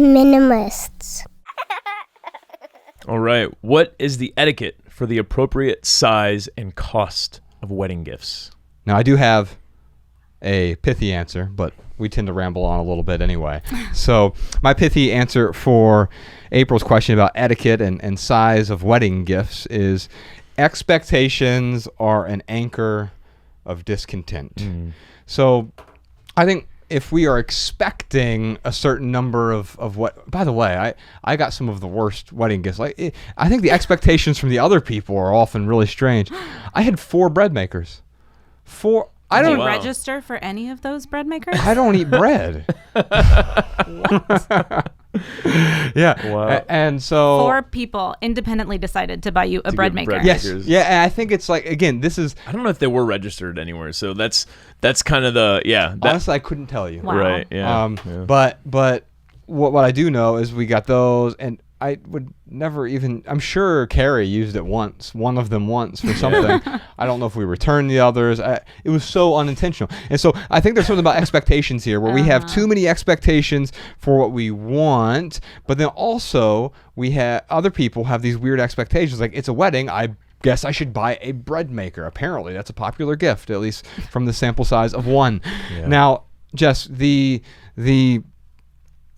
Minimalists. All right. What is the etiquette for the appropriate size and cost of wedding gifts? Now, I do have a pithy answer, but we tend to ramble on a little bit anyway. So my pithy answer for April's question about etiquette and size of wedding gifts is expectations are an anchor of discontent. So I think if we are expecting a certain number of what, by the way, I got some of the worst wedding gifts. I think the expectations from the other people are often really strange. I had 4 bread makers. 4. I Did don't you register for any of those bread makers? I don't eat bread. What? Yeah. Wow. And so 4 people independently decided to buy you a bread maker. Yes. Yeah, and I think it's like, again, this is I don't know if they were registered anywhere, so that's kind of the honestly I couldn't tell you. Wow. Right. Yeah. But what I do know is we got those, and I would never even. I'm sure Carrie used it once, one of them once for something. I don't know if we returned the others. It was so unintentional, and so I think there's something about expectations here, where we have too many expectations for what we want, but then also we have other people have these weird expectations, like it's a wedding. I guess I should buy a bread maker. Apparently, that's a popular gift, at least from the sample size of 1. Yeah. Now, Jess, the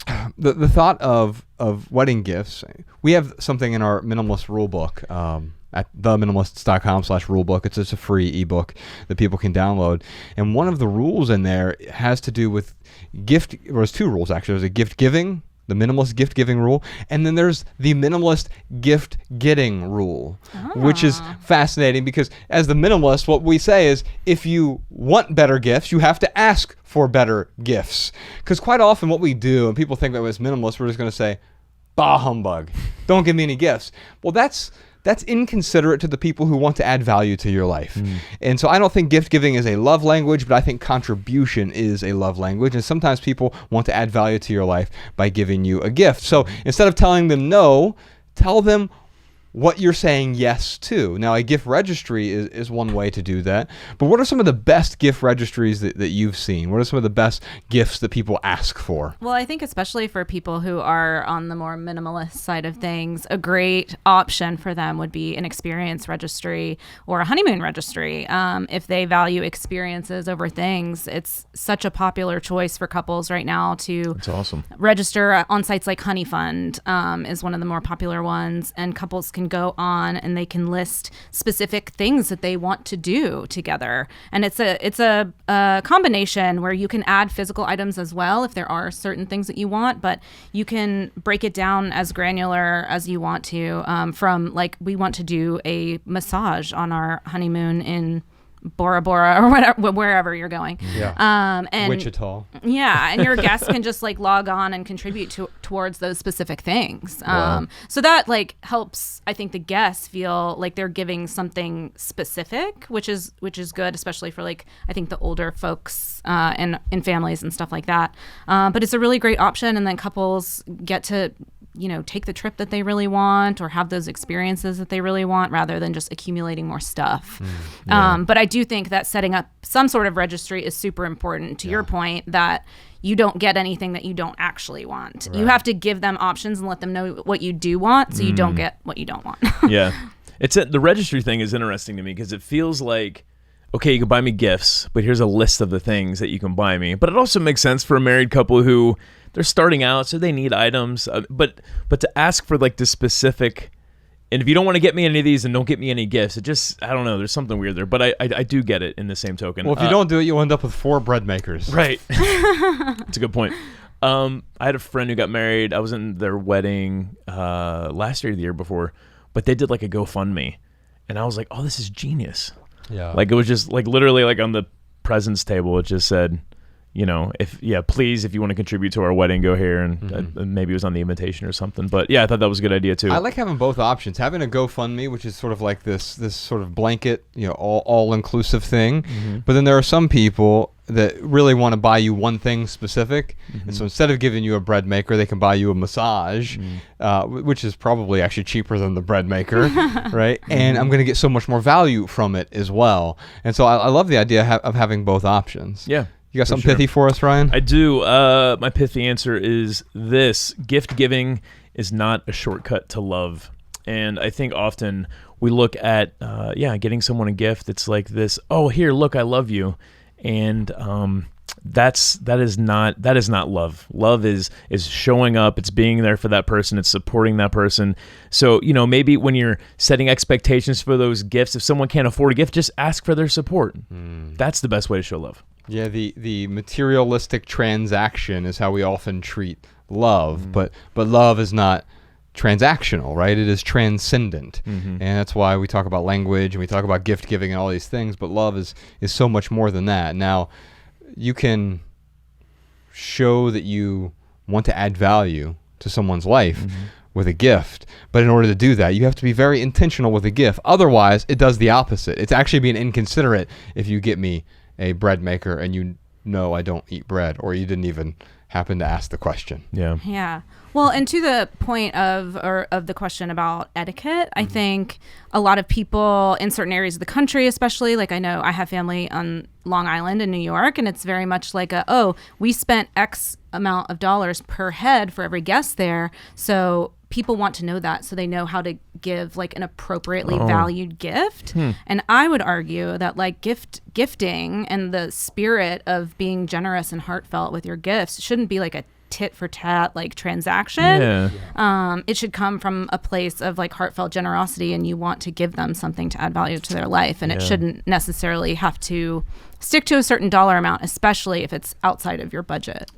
thought of wedding gifts, we have something in our minimalist rule book at theminimalists.com/rulebook. It's just a free ebook that people can download. And one of the rules in there has to do with gift, or there's 2 rules actually. There's a gift giving, the minimalist gift giving rule, and then there's the minimalist gift getting rule, which is fascinating because as the minimalist, what we say is if you want better gifts, you have to ask for better gifts. Because quite often what we do, and people think that as minimalists, we're just going to say, bah humbug, don't give me any gifts. Well, that's inconsiderate to the people who want to add value to your life. And so I don't think gift giving is a love language, but I think contribution is a love language. And sometimes people want to add value to your life by giving you a gift. So instead of telling them no, tell them what you're saying yes to. Now, a gift registry is one way to do that. But what are some of the best gift registries that you've seen? What are some of the best gifts that people ask for? Well, I think especially for people who are on the more minimalist side of things, a great option for them would be an experience registry or a honeymoon registry. If they value experiences over things, it's such a popular choice for couples right now to That's awesome. register on sites like Honey Fund is one of the more popular ones, and couples can go on and they can list specific things that they want to do together. And it's a combination where you can add physical items as well if there are certain things that you want, but you can break it down as granular as you want to, from like we want to do a massage on our honeymoon in Bora Bora or whatever, wherever you're going. And Wichita. Yeah, and your guests can just like log on and contribute towards those specific things. Wow. So that like helps, I think, the guests feel like they're giving something specific, which is good, especially for like I think the older folks and in families and stuff like that. But it's a really great option, and then couples get to take the trip that they really want or have those experiences that they really want rather than just accumulating more stuff. But I do think that setting up some sort of registry is super important to your point that you don't get anything that you don't actually want. Right. You have to give them options and let them know what you do want so you don't get what you don't want. Yeah. The registry thing is interesting to me because it feels like, okay, you can buy me gifts, but here's a list of the things that you can buy me. But it also makes sense for a married couple who they're starting out, so they need items. But to ask for like the specific, and if you don't want to get me any of these, then don't get me any gifts. It just, I don't know, there's something weird there. But I do get it in the same token. Well, if you don't do it, you'll end up with 4 bread makers. Right. That's a good point. I had a friend who got married. I was in their wedding last year or the year before, but they did like a GoFundMe. And I was like, oh, this is genius. Yeah. Like it was just like literally like on the presents table, it just said, please, if you want to contribute to our wedding, go here. And maybe it was on the invitation or something. But yeah, I thought that was a good idea too. I like having both options. Having a GoFundMe, which is sort of like this sort of blanket, all-inclusive thing. But then there are some people that really want to buy you one thing specific. And so instead of giving you a bread maker, they can buy you a massage, which is probably actually cheaper than the bread maker, right? And I'm going to get so much more value from it as well. And so I love the idea of having both options. Yeah. You got something sure. pithy for us, Ryan? I do. My pithy answer is this: gift giving is not a shortcut to love. And I think often we look at, getting someone a gift. It's like this. Oh, here, look, I love you, and that is not love. Love is showing up. It's being there for that person. It's supporting that person. So maybe when you're setting expectations for those gifts, if someone can't afford a gift, just ask for their support. That's the best way to show love. Yeah, the materialistic transaction is how we often treat love, but love is not transactional, right? It is transcendent. And that's why we talk about language and we talk about gift giving and all these things, but love is so much more than that. Now, you can show that you want to add value to someone's life with a gift, but in order to do that, you have to be very intentional with a gift. Otherwise, it does the opposite. It's actually being inconsiderate if you get me a bread maker and you know I don't eat bread, or you didn't even happen to ask the question. Yeah. Well, and to the point of the question about etiquette, I think a lot of people in certain areas of the country, especially, like I know I have family on Long Island in New York, and it's very much like we spent X amount of dollars per head for every guest there. So people want to know that, so they know how to give like an appropriately valued gift. And I would argue that like gifting and the spirit of being generous and heartfelt with your gifts shouldn't be like a tit for tat like transaction. It should come from a place of like heartfelt generosity, and you want to give them something to add value to their life, and it shouldn't necessarily have to stick to a certain dollar amount, especially if it's outside of your budget.